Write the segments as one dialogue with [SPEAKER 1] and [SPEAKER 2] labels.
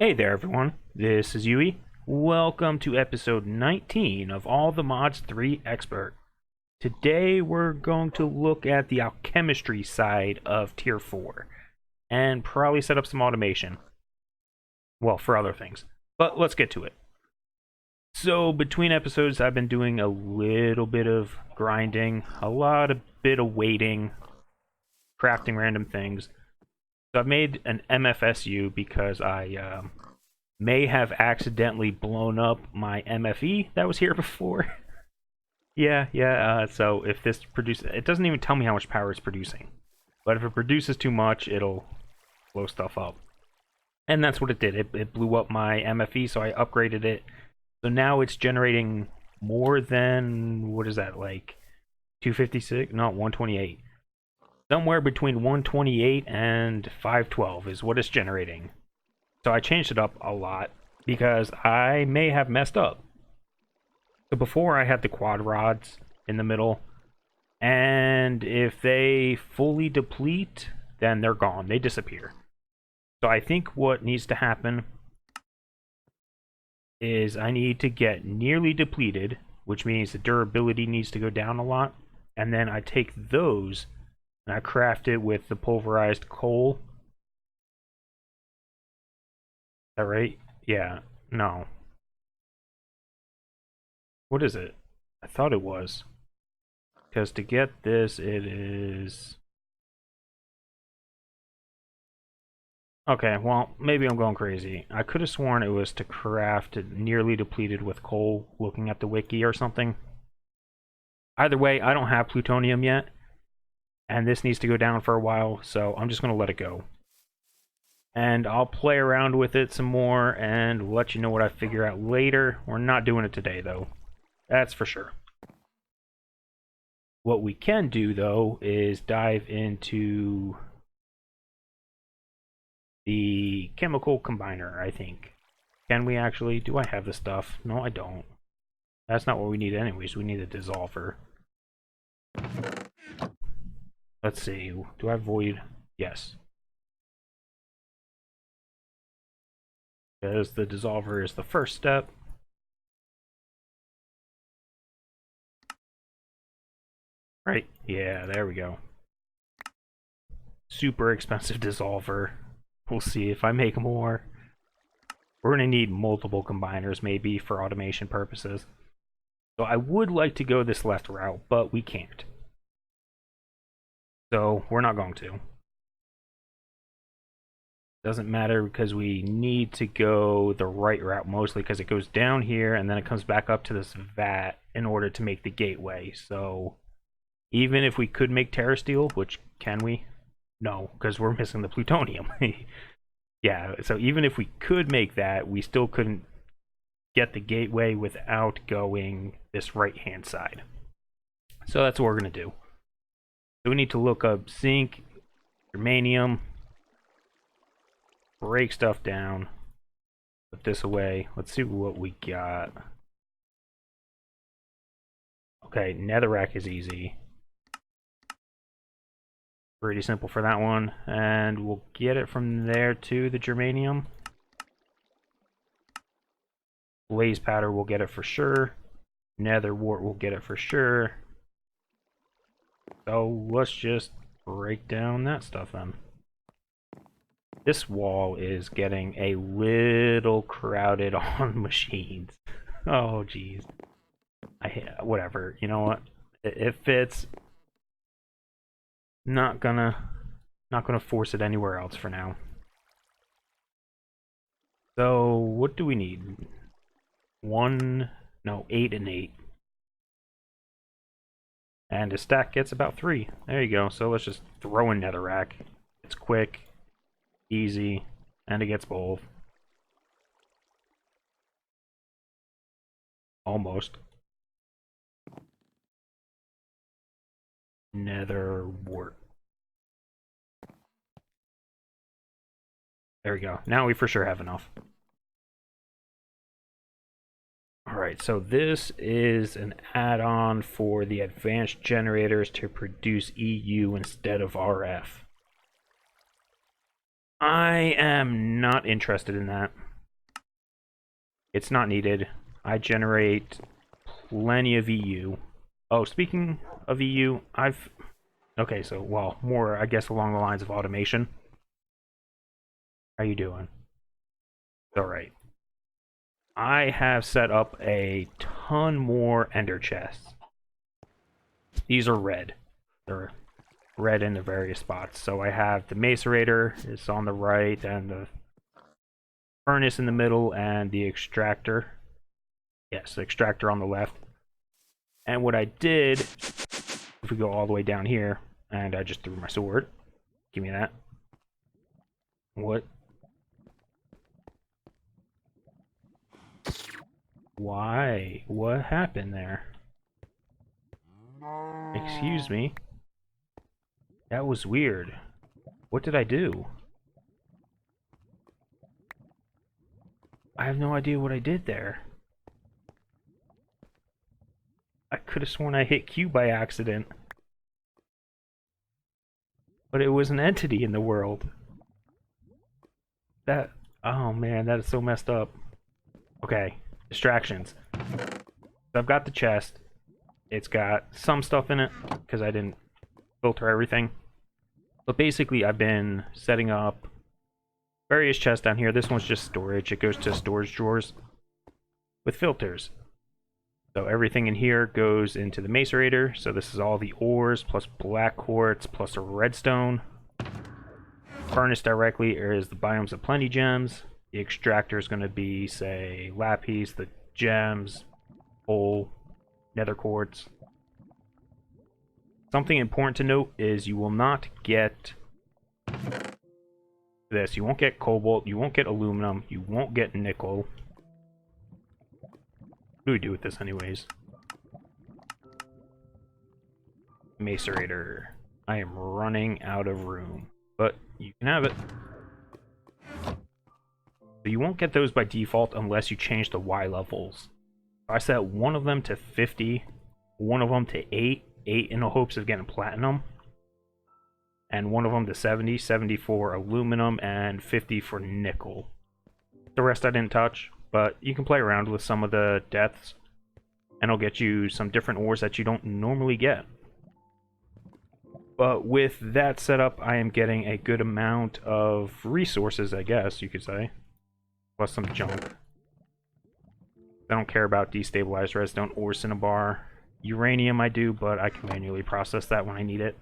[SPEAKER 1] Hey there, everyone. This is Yui. Welcome to episode 19 of All the Mods 3 Expert. Today we're going to look at the alchemistry side of Tier 4 and probably set up some automation. Well, for other things. But let's get to it. So, between episodes, I've been doing a little bit of grinding, a bit of waiting, crafting random things. So I've made an MFSU because I may have accidentally blown up my MFE that was here before. So if this produces, it doesn't even tell me how much power it's producing. But if it produces too much, it'll blow stuff up. And that's what it did. It blew up my MFE, so I upgraded it. So now it's generating more than, what is that, like 256? No, 128. Somewhere between 128 and 512 is what it's generating. So I changed it up a lot because I may have messed up. So before I had the quad rods in the middle, and if they fully deplete, then they're gone. They disappear. So I think what needs to happen is I need to get nearly depleted, which means the durability needs to go down a lot, and then I take those and I craft it with the pulverized coal. Is that right? Yeah. No. What is it? I thought it was. Because to get this, it is... Okay, well, maybe I'm going crazy. I could have sworn it was to craft it nearly depleted with coal, looking at the wiki or something. Either way, I don't have plutonium yet, and this needs to go down for a while, so I'm just going to let it go. And I'll play around with it some more and let you know what I figure out later. We're not doing it today, though. That's for sure. What we can do, though, is dive into the chemical combiner, I think. Can we actually? Do I have the stuff? No, I don't. That's not what we need anyways. We need a dissolver. Let's see. Do I have void? Yes. Because the dissolver is the first step. Right? Yeah, there we go. Super expensive dissolver. We'll see if I make more. We're going to need multiple combiners maybe for automation purposes. So I would like to go this left route, but we can't. So we're not going to. Doesn't matter because we need to go the right route mostly because it goes down here and then it comes back up to this vat in order to make the gateway. So even if we could make terrasteel, which can we? No, because we're missing the plutonium. Yeah, so even if we could make that, we still couldn't get the gateway without going this right-hand side. So that's what we're going to do. So we need to look up zinc, germanium, break stuff down, put this away. Let's see what we got. Okay, netherrack is easy. Pretty simple for that one. And we'll get it from there to the germanium. Blaze powder will get it for sure. Nether wart will get it for sure. So let's just break down that stuff then. This wall is getting a little crowded on machines. Oh geez. Whatever. You know what? It fits. Not gonna force it anywhere else for now. So what do we need? 8 and 8. And a stack gets about 3. There you go. So let's just throw in netherrack. It's quick, easy, and it gets both. Almost. Nether wart. There we go. Now we for sure have enough. Alright, so this is an add-on for the advanced generators to produce EU instead of RF. I am not interested in that. It's not needed. I generate plenty of EU. Oh, speaking of EU, okay, so, well, more, I guess, along the lines of automation. How you doing? Alright. I have set up a ton more ender chests. These are red. They're red in the various spots. So I have the macerator is on the right, and the furnace in the middle, and the extractor. Yes, the extractor on the left. And what I did, if we go all the way down here, and I just threw my sword. Give me that. What? Why? What happened there? Excuse me. That was weird. What did I do? I have no idea what I did there. I could have sworn I hit Q by accident. But it was an entity in the world. That... Oh man, that is so messed up. Okay, distractions. So I've got the chest. It's got some stuff in it, because I didn't filter everything. But basically, I've been setting up various chests down here. This one's just storage. It goes to storage drawers with filters. So everything in here goes into the macerator. So this is all the ores, plus black quartz, plus a redstone. Furnace directly is the biomes of plenty gems. The extractor is going to be, say, lapis, the gems, coal, nether quartz. Something important to note is you will not get this. You won't get cobalt, you won't get aluminum, you won't get nickel. What do we do with this anyways? Macerator. I am running out of room, but you can have it. So you won't get those by default unless you change the Y levels. I set one of them to 50, one of them to 8 in the hopes of getting platinum, and one of them to 70 for aluminum, and 50 for nickel. The rest I didn't touch, but you can play around with some of the deaths, and it'll get you some different ores that you don't normally get. But with that setup, I am getting a good amount of resources, I guess you could say, plus some junk. I don't care about destabilized redstone or cinnabar. Uranium I do, but I can manually process that when I need it.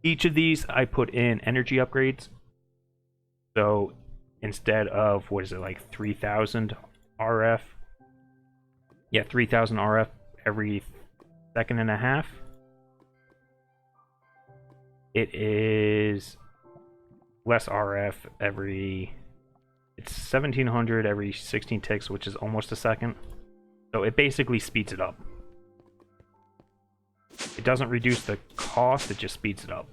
[SPEAKER 1] Each of these I put in energy upgrades. So instead of, what is it, like 3000 RF? Yeah, 3000 RF every second and a half. It is less RF every... It's 1700 every 16 ticks, which is almost a second. So it basically speeds it up. It doesn't reduce the cost, it just speeds it up.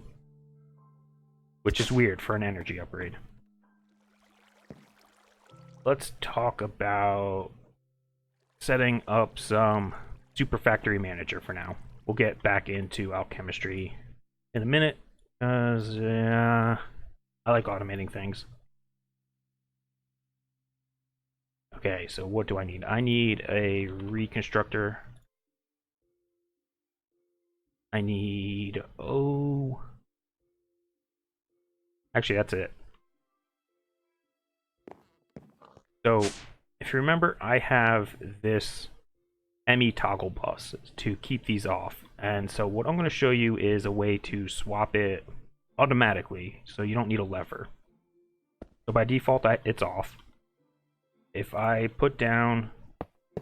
[SPEAKER 1] Which is weird for an energy upgrade. Let's talk about setting up some Super Factory Manager for now. We'll get back into alchemistry in a minute, because I like automating things. Okay, so what do I need? I need a reconstructor. I need... oh... Actually, that's it. So, if you remember, I have this ME toggle bus to keep these off. And so what I'm going to show you is a way to swap it automatically, so you don't need a lever. So by default, it's off. If I put down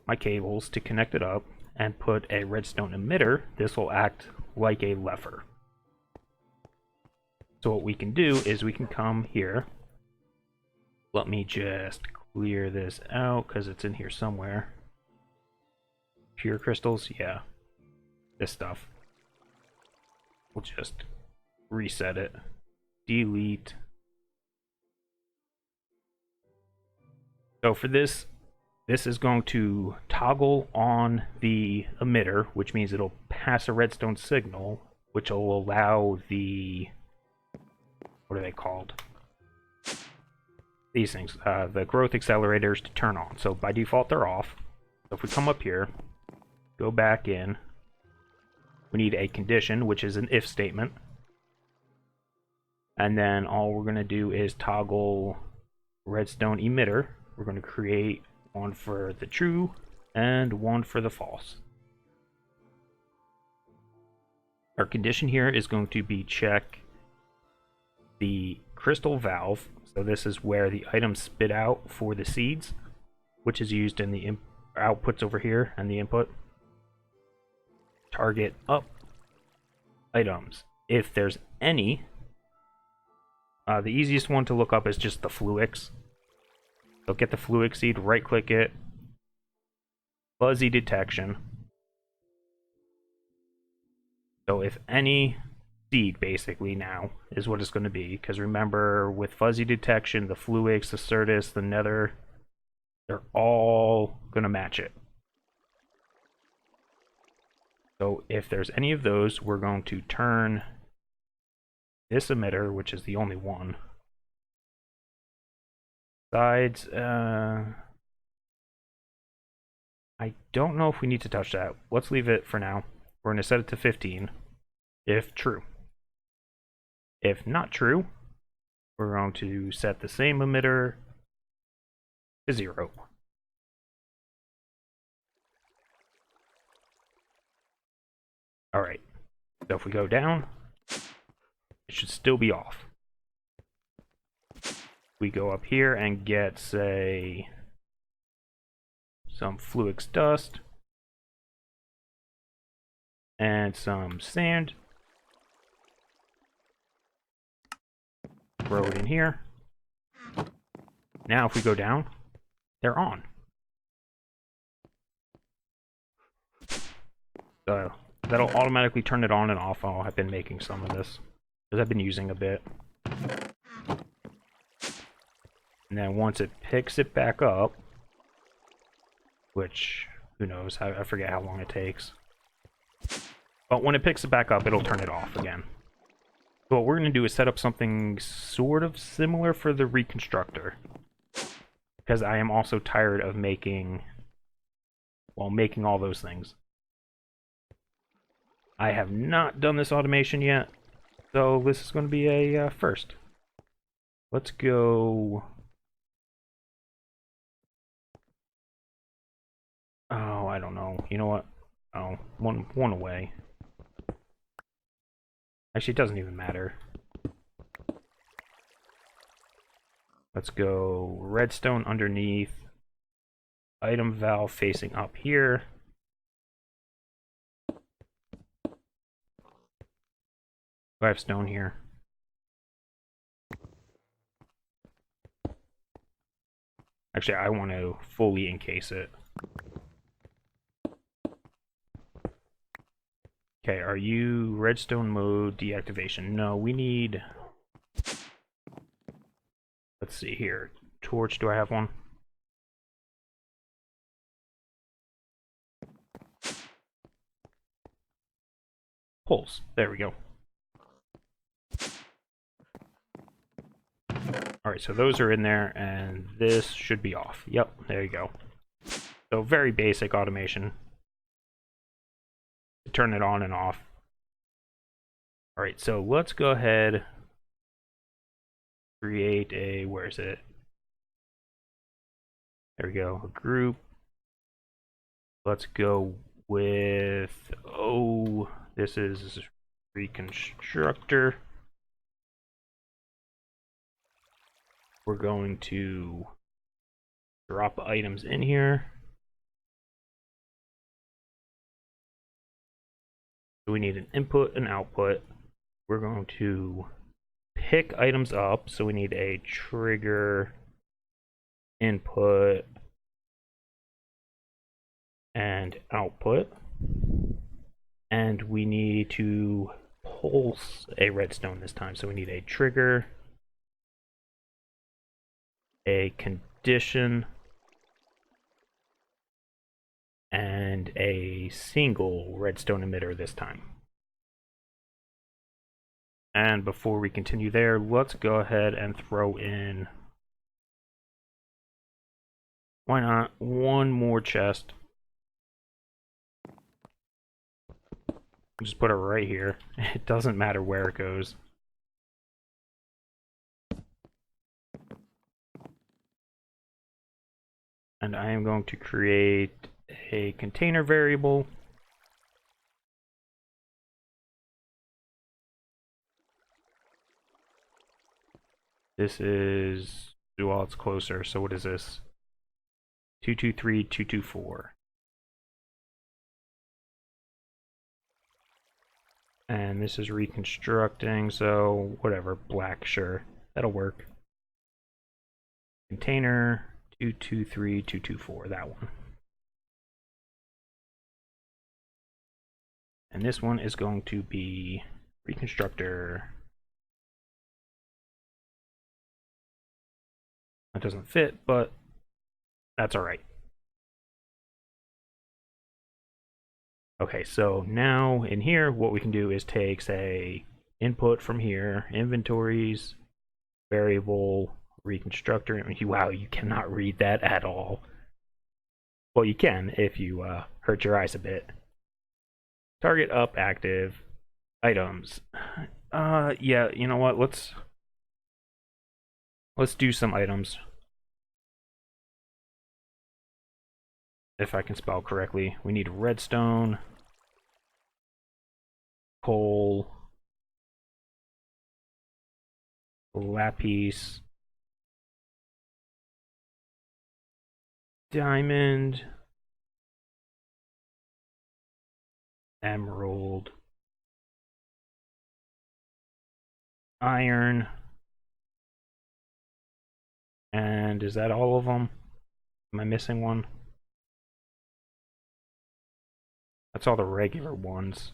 [SPEAKER 1] my cables to connect it up and put a redstone emitter, this will act like a lever. So what we can do is we can come here. Let me just clear this out because it's in here somewhere. Pure crystals, yeah. This stuff. We'll just reset it. Delete. So for this is going to toggle on the emitter, which means it'll pass a redstone signal, which will allow the... what are they called? these things, the growth accelerators to turn on. So by default, they're off. So if we come up here, go back in, we need a condition, which is an if statement. And then all we're going to do is toggle redstone emitter. We're going to create one for the true and one for the false. Our condition here is going to be check the crystal valve. So this is where the items spit out for the seeds, which is used in the outputs over here and the input. Target up items. If there's any, the easiest one to look up is just the Fluix. So get the Fluix seed, right click it, fuzzy detection. So if any seed basically now is what it's going to be, because remember with fuzzy detection, the Fluix, the Certus, the Nether, they're all going to match it. So if there's any of those, we're going to turn this emitter, which is the only one. Sides, I don't know if we need to touch that. Let's leave it for now. We're going to set it to 15, if true. If not true, we're going to set the same emitter to 0. Alright, so if we go down, it should still be off. We go up here and get, say, some Fluix dust and some sand. Throw it in here. Now if we go down, they're on. So that'll automatically turn it on and off. Oh, I've been making some of this because I've been using a bit. And then once it picks it back up, which, who knows, I forget how long it takes. But when it picks it back up, it'll turn it off again. So what we're going to do is set up something sort of similar for the Reconstructor. Because I am also tired of making all those things. I have not done this automation yet, so this is going to be a first. Let's go... Oh, I don't know. You know what? Oh, one away. Actually, it doesn't even matter. Let's go redstone underneath. Item valve facing up here. I have stone here. Actually, I want to fully encase it. Okay, are you redstone mode deactivation? No, we need... Let's see here. Torch, do I have one? Pulse, there we go. Alright, so those are in there, and this should be off. Yep, there you go. So very basic automation. Turn it on and off. Alright, so let's go ahead, create a, where is it? There we go, a group. Let's go with, oh, this is Reconstructor. We're going to drop items in here. So we need an input and output. We're going to pick items up. So we need a trigger, input, and output. And we need to pulse a redstone this time. So we need a trigger, a condition, and a single redstone emitter this time. And before we continue there, let's go ahead and throw in Why not? One more chest. Just put it right here. It doesn't matter where it goes. And I am going to create a container variable. This is, well, it's closer, so what is this? 223, 224. And this is reconstructing, so whatever, black, sure. That'll work. Container 223, 224, that one. And this one is going to be reconstructor. That doesn't fit, but that's alright. Okay, so now in here, what we can do is take, say, input from here, inventories, variable, reconstructor. I mean, wow, you cannot read that at all. Well, you can if you hurt your eyes a bit. Target up, active, items. Yeah, you know what? Let's do some items. If I can spell correctly, we need redstone, coal, lapis, diamond, emerald, iron, and is that all of them? Am I missing one? That's all the regular ones.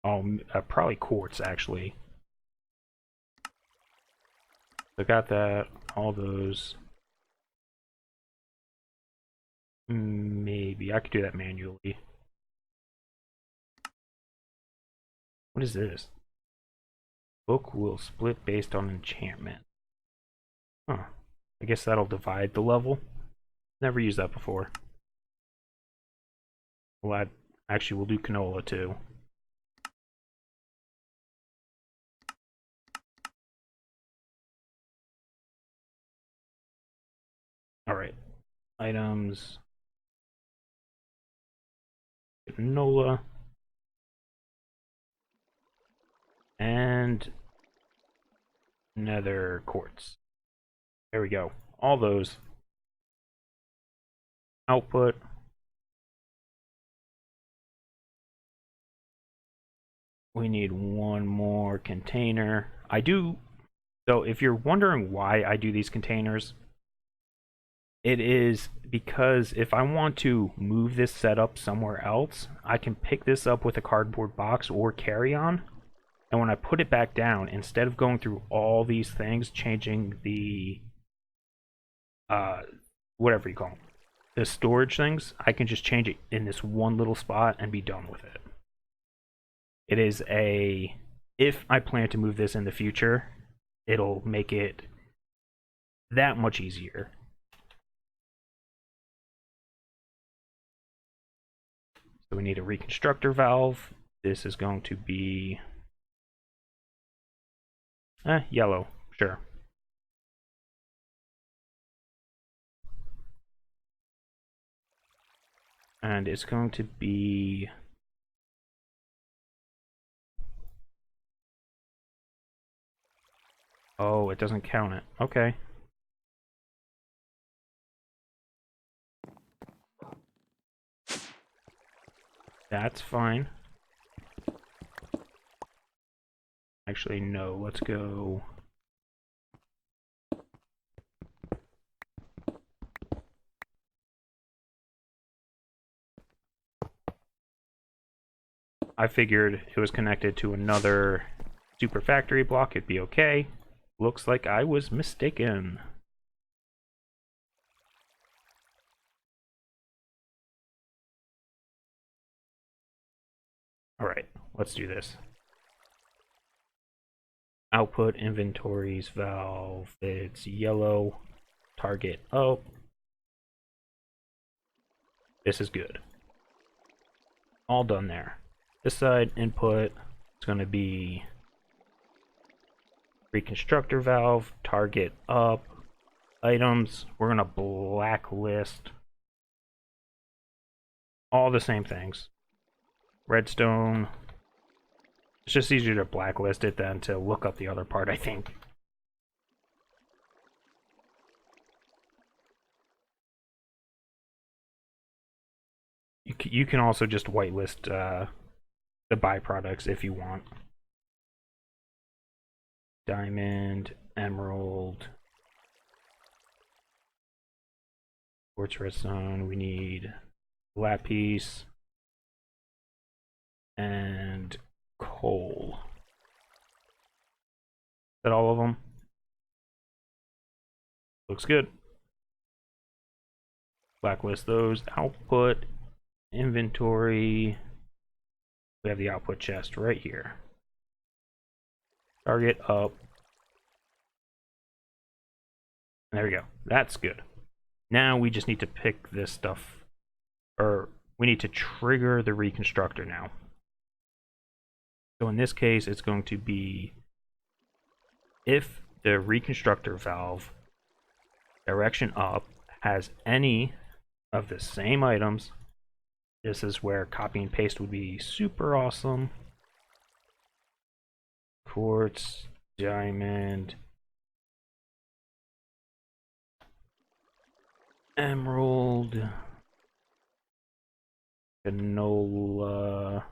[SPEAKER 1] Oh, probably quartz, actually. So got that, all those. Maybe I could do that manually. What is this? Book will split based on enchantment. Huh. I guess that'll divide the level. Never used that before. Well, actually, we'll do canola too. Alright. Items. Canola. And nether quartz. There we go. All those. Output. We need one more container. So if you're wondering why I do these containers, it is because if I want to move this setup somewhere else, I can pick this up with a cardboard box or carry-on. And when I put it back down, instead of going through all these things, changing the, whatever you call them, the storage things, I can just change it in this one little spot and be done with it. It is if I plan to move this in the future, it'll make it that much easier. So we need a reconstructor valve. This is going to be yellow, sure. And it's going to be oh, it doesn't count it. Okay. That's fine. Actually, no, let's go. I figured it was connected to another super factory block, it'd be okay. Looks like I was mistaken. Alright, let's do this. output inventories valve. It's yellow. Target up. This is good. All done there. This side input is going to be reconstructor valve. Target up. Items. We're going to blacklist all the same things. Redstone. It's just easier to blacklist it than to look up the other part, I think. You can also just whitelist the byproducts if you want. Diamond, emerald, quartz redstone. We need lapis and coal. Is that all of them? Looks good. Blacklist those. Output, inventory. We have the output chest right here. Target up. And there we go. That's good. Now we just need to pick this stuff, or we need to trigger the reconstructor now. So in this case, it's going to be if the reconstructor valve direction up has any of the same items. This is where copy and paste would be super awesome. Quartz, diamond, emerald, canola,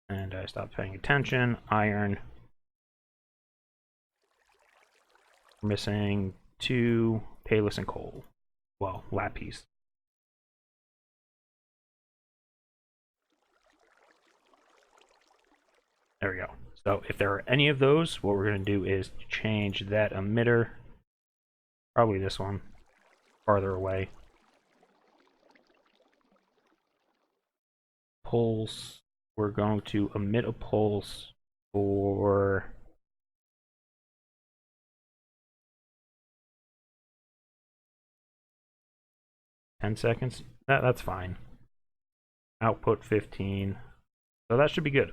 [SPEAKER 1] and I stopped paying attention. Iron. We're missing 2, payless and coal. Well, lapis. There we go. So if there are any of those, what we're going to do is change that emitter. Probably this one. Farther away. Pulse. We're going to emit a pulse for 10 seconds. That's fine. Output 15. So that should be good.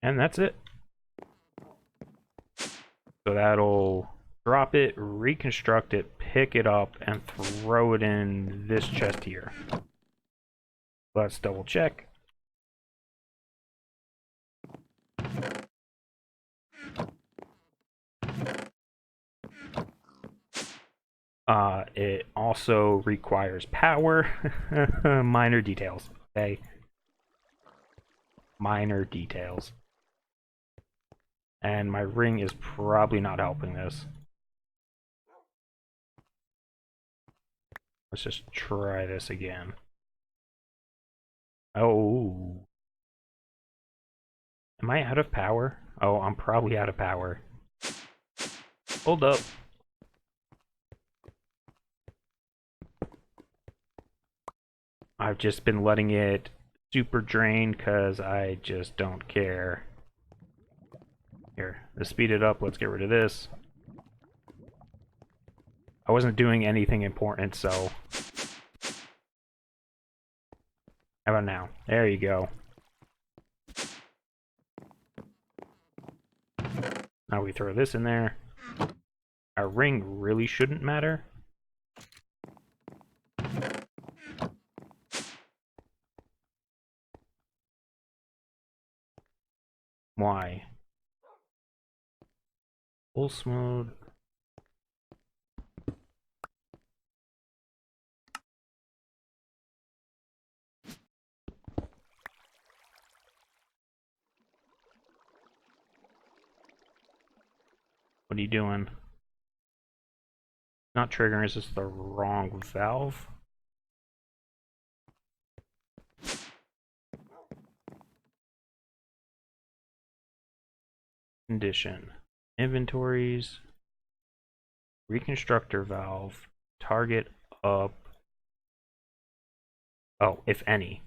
[SPEAKER 1] And that's it. So that'll drop it, reconstruct it, pick it up, and throw it in this chest here. Let's double check. It also requires power. Minor details, okay? Minor details. And my ring is probably not helping this. Let's just try this again. Oh. Am I out of power? Oh, I'm probably out of power. Hold up. I've just been letting it super drain because I just don't care. Here, let's speed it up. Let's get rid of this. I wasn't doing anything important, so... How about now? There you go. Now we throw this in there. Our ring really shouldn't matter. Why? Pulse mode. What are you doing? Not triggering, is this the wrong valve? Condition. Inventories. Reconstructor valve. Target up. Oh, if any.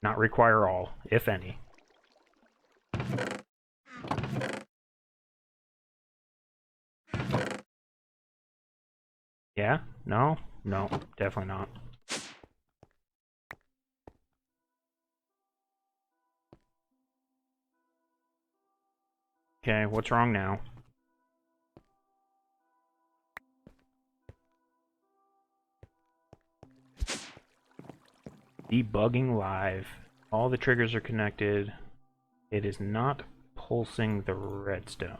[SPEAKER 1] Not require all, if any. Yeah? No? No, definitely not. Okay, what's wrong now? Debugging live. All the triggers are connected. It is not pulsing the redstone.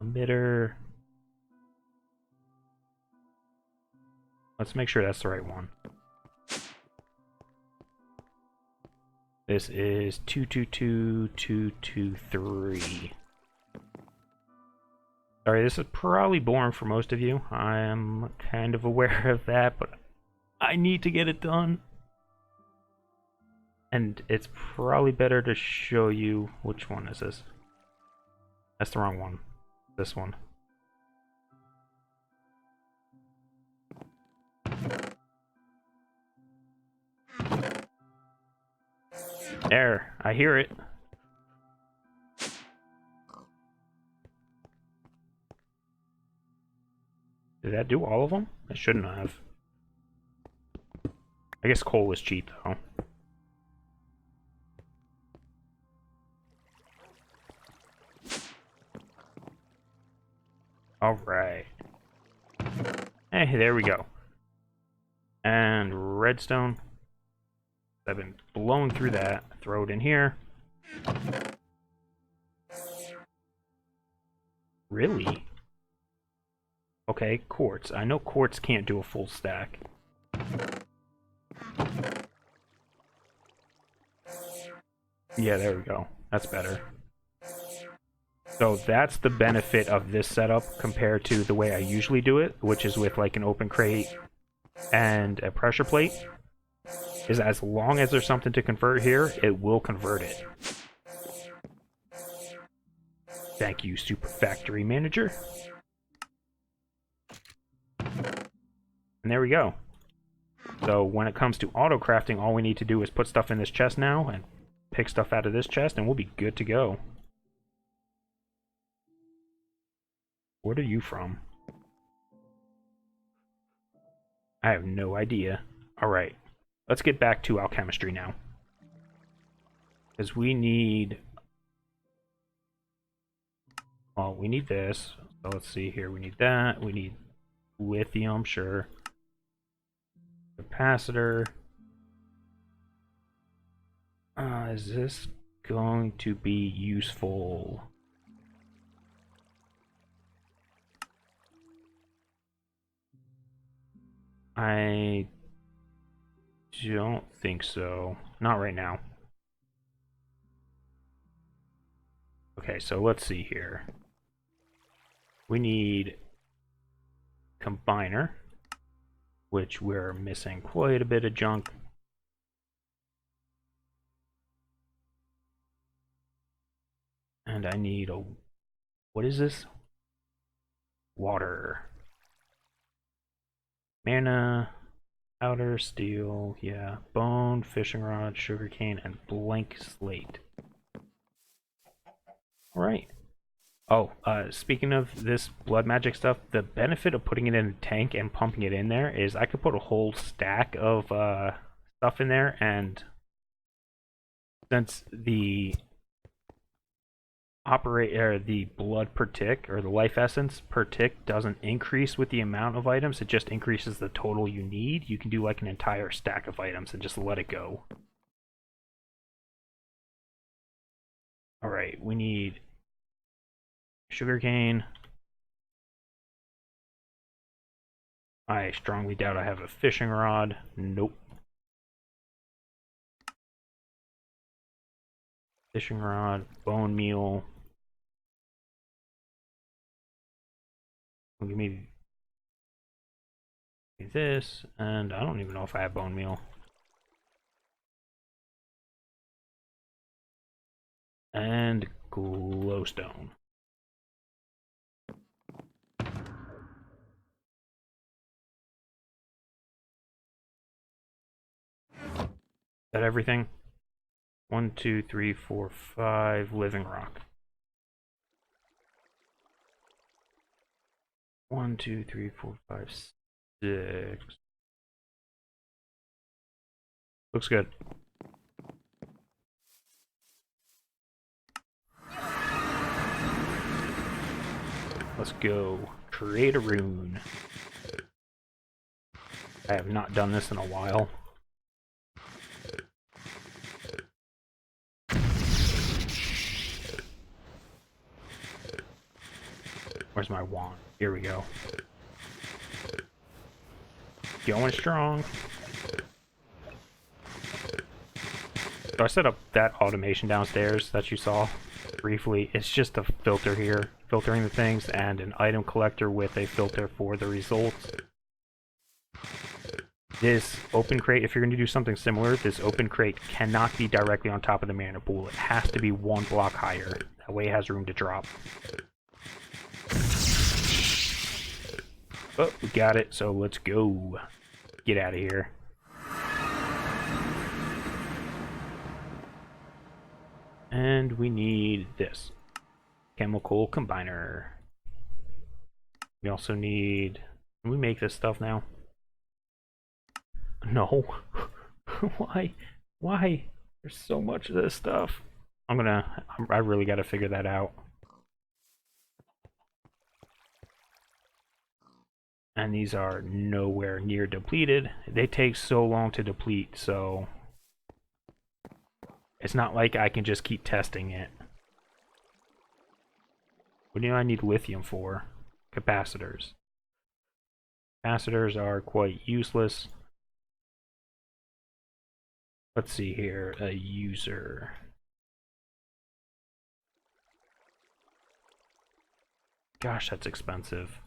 [SPEAKER 1] Emitter. Let's make sure that's the right one. This is 222223. Sorry, this is probably boring for most of you. I am kind of aware of that, but I need to get it done. And it's probably better to show you which one is this. That's the wrong one. This one. There, I hear it. Did that do all of them? It shouldn't have. I guess coal is cheap, though. Alright. Hey, there we go. And redstone. I've been blowing through that. Throw it in here. Really? Okay, quartz. I know quartz can't do a full stack. Yeah, there we go. That's better. So that's the benefit of this setup compared to the way I usually do it, which is with like an open crate and a pressure plate. Is as long as there's something to convert here, it will convert it. Thank you, Super Factory Manager. And there we go. So when it comes to auto crafting, all we need to do is put stuff in this chest now and pick stuff out of this chest and we'll be good to go. Where are you from? I have no idea. Alright, let's get back to alchemistry now. Because we need... Well, we need this. So let's see here. We need that. We need lithium, sure. Capacitor. Is this going to be useful? I don't think so. Not right now. Okay, so let's see here. We need combiner, which we're missing quite a bit of junk. And I need a... What is this? Water. Mana, powder, steel, yeah. Bone, fishing rod, sugarcane, and blank slate. Alright. Oh, speaking of this blood magic stuff, the benefit of putting it in a tank and pumping it in there is I could put a whole stack of stuff in there, and since the the blood per tick, or the life essence per tick, doesn't increase with the amount of items, it just increases the total you need. You can do like an entire stack of items and just let it go. Alright, we need sugarcane. I strongly doubt I have a fishing rod. Nope. Fishing rod, bone meal. Give me this, and I don't even know if I have bone meal. And glowstone. Is that everything? 1, 2, 3, 4, 5 living rock. 1, 2, 3, 4, 5, 6. Looks good. Let's go. Create a rune. I have not done this in a while. Where's my wand? Here we go. Going strong. So I set up that automation downstairs that you saw briefly. It's just a filter here, filtering the things, and an item collector with a filter for the results. This open crate, if you're going to do something similar, this open crate cannot be directly on top of the mana pool. It has to be one block higher. That way it has room to drop. Oh, we got it, so let's go. Get out of here. And we need this. Chemical combiner. We also need... Can we make this stuff now? No. Why? Why? There's so much of this stuff. I really gotta figure that out. And these are nowhere near depleted. They take so long to deplete, so it's not like I can just keep testing it. What do I need lithium for? Capacitors. Capacitors are quite useless. Let's see here, a user. Gosh, that's expensive.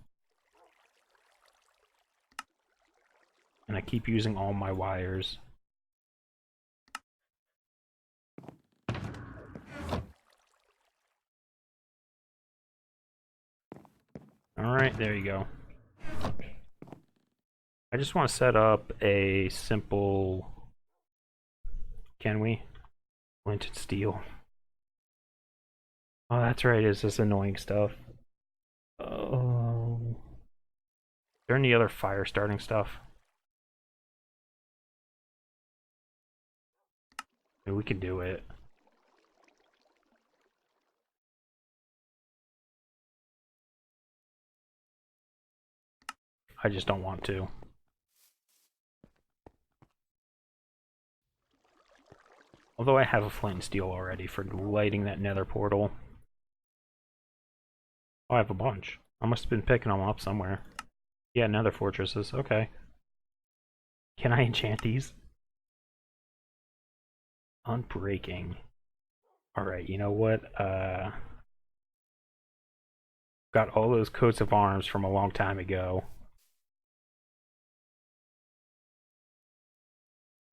[SPEAKER 1] And I keep using all my wires. Alright, there you go. I just want to set up a simple... Can we? Flint and steel. Oh, that's right, it's this annoying stuff. Oh. Is there any other fire starting stuff? Maybe we can do it. I just don't want to. Although I have a flint and steel already for lighting that nether portal. Oh, I have a bunch. I must have been picking them up somewhere. Yeah, nether fortresses. Okay. Can I enchant these? Unbreaking. Alright, you know what? Got all those coats of arms from a long time ago.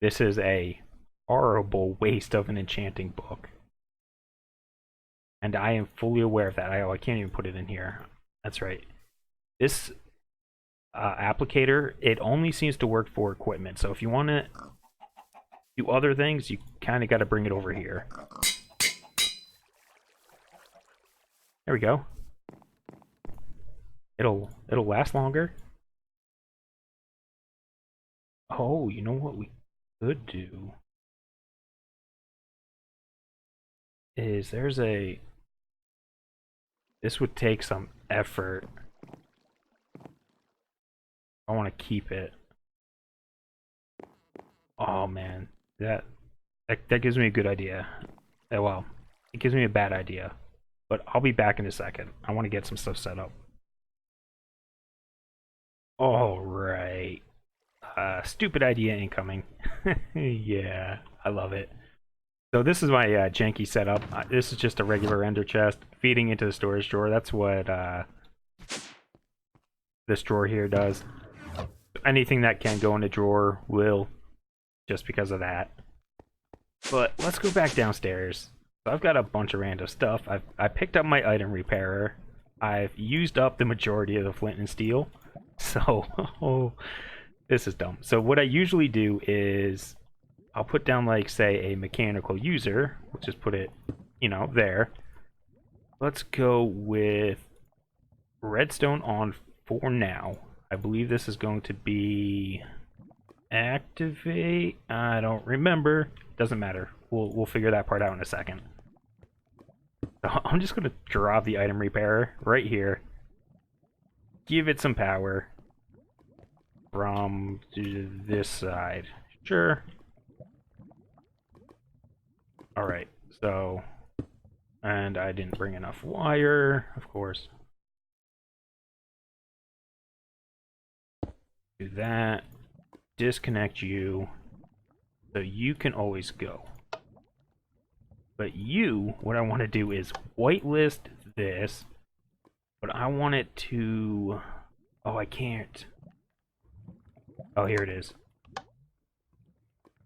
[SPEAKER 1] This is a horrible waste of an enchanting book. And I am fully aware of that. I can't even put it in here. That's right. This applicator, it only seems to work for equipment. So if you want to do other things, you kind of got to bring it over here. There we go. It'll last longer. Oh, you know what we could do is this would take some effort. I want to keep it. Oh man, that gives me a good idea. Well, it gives me a bad idea. But I'll be back in a second. I want to get some stuff set up. Alright. Stupid idea incoming. Yeah, I love it. So this is my janky setup. This is just a regular ender chest feeding into the storage drawer. That's what this drawer here does. Anything that can go in a drawer will, just because of that. But let's go back downstairs. So I've got a bunch of random stuff. I picked up my item repairer. I've used up the majority of the flint and steel. So, oh, this is dumb. So what I usually do is I'll put down, like, say, a mechanical user. We'll just put it, you know, there. Let's go with redstone on for now. I believe this is going to be activate. I don't remember. Doesn't matter. We'll figure that part out in a second. So I'm just gonna drop the item repairer right here. Give it some power from this side. Sure. All right. So, and I didn't bring enough wire, of course. Do that. Disconnect you so you can always go. But you, what I want to do is whitelist this, but I want it to... Oh, I can't. Oh, here it is.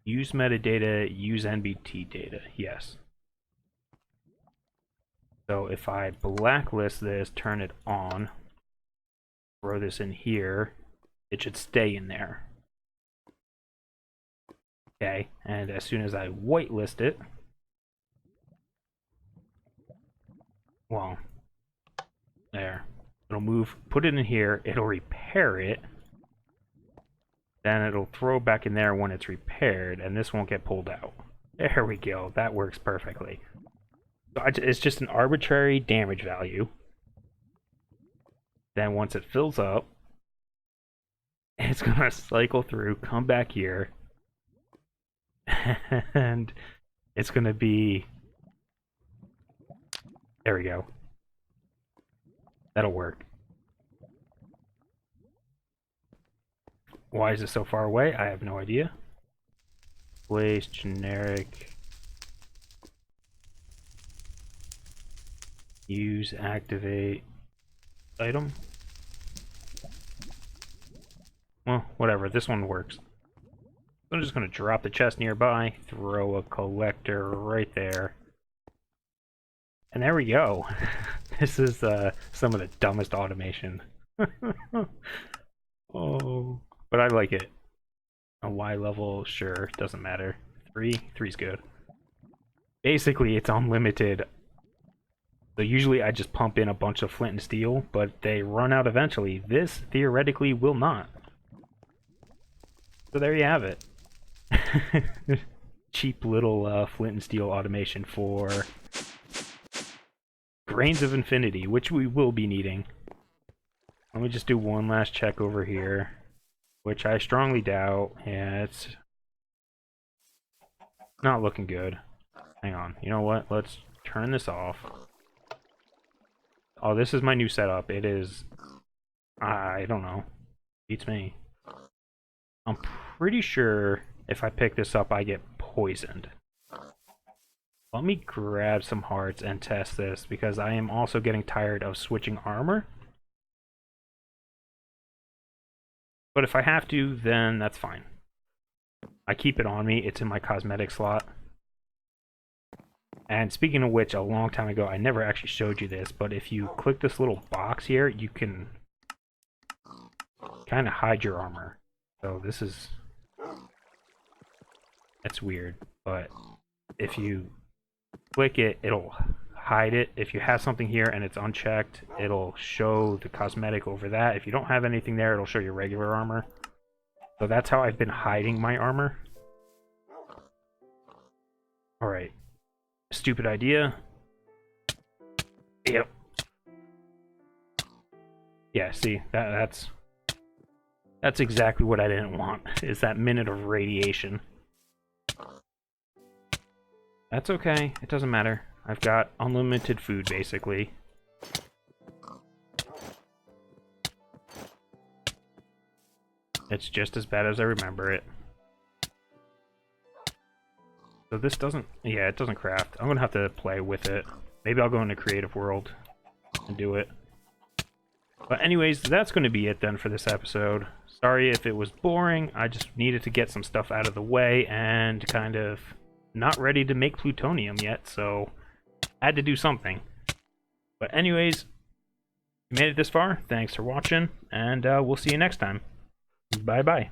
[SPEAKER 1] Use metadata, use NBT data. Yes. So if I blacklist this, turn it on, throw this in here, it should stay in there. Okay, and as soon as I whitelist it, well, there, it'll move, put it in here, it'll repair it, then it'll throw back in there when it's repaired, and this won't get pulled out. There we go, that works perfectly. So it's just an arbitrary damage value. Then once it fills up, it's gonna cycle through, come back here, and it's gonna be... There we go. That'll work. Why is it so far away? I have no idea. Place generic. Use activate item. Well, whatever. This one works. I'm just going to drop the chest nearby, throw a collector right there. And there we go. This is some of the dumbest automation. Oh, but I like it. A Y level, sure, doesn't matter. 3's good. Basically, it's unlimited. So usually I just pump in a bunch of flint and steel, but they run out eventually. This, theoretically, will not. So there you have it. Cheap little flint and steel automation for Grains of Infinity, which we will be needing. Let me just do one last check over here, which I strongly doubt. Yeah, it's not looking good. Hang on. You know what? Let's turn this off. Oh, this is my new setup. It is... I don't know. Beats me. I'm pretty sure if I pick this up, I get poisoned. Let me grab some hearts and test this, because I am also getting tired of switching armor. But if I have to, then that's fine. I keep it on me. It's in my cosmetic slot. And speaking of which, a long time ago, I never actually showed you this, but if you click this little box here, you can kind of hide your armor. So this is... It's weird, but if you click it, it'll hide it. If you have something here and it's unchecked, it'll show the cosmetic over that. If you don't have anything there, it'll show your regular armor. So that's how I've been hiding my armor. Alright. Stupid idea. Yep. Yeah, see, that's exactly what I didn't want, is that minute of radiation. That's okay, it doesn't matter. I've got unlimited food, basically. It's just as bad as I remember it. So this doesn't... Yeah, it doesn't craft. I'm gonna have to play with it. Maybe I'll go into Creative World and do it. But anyways, that's going to be it then for this episode. Sorry if it was boring. I just needed to get some stuff out of the way and kind of not ready to make plutonium yet, so I had to do something. But anyways, if you made it this far, thanks for watching, and we'll see you next time. Bye-bye.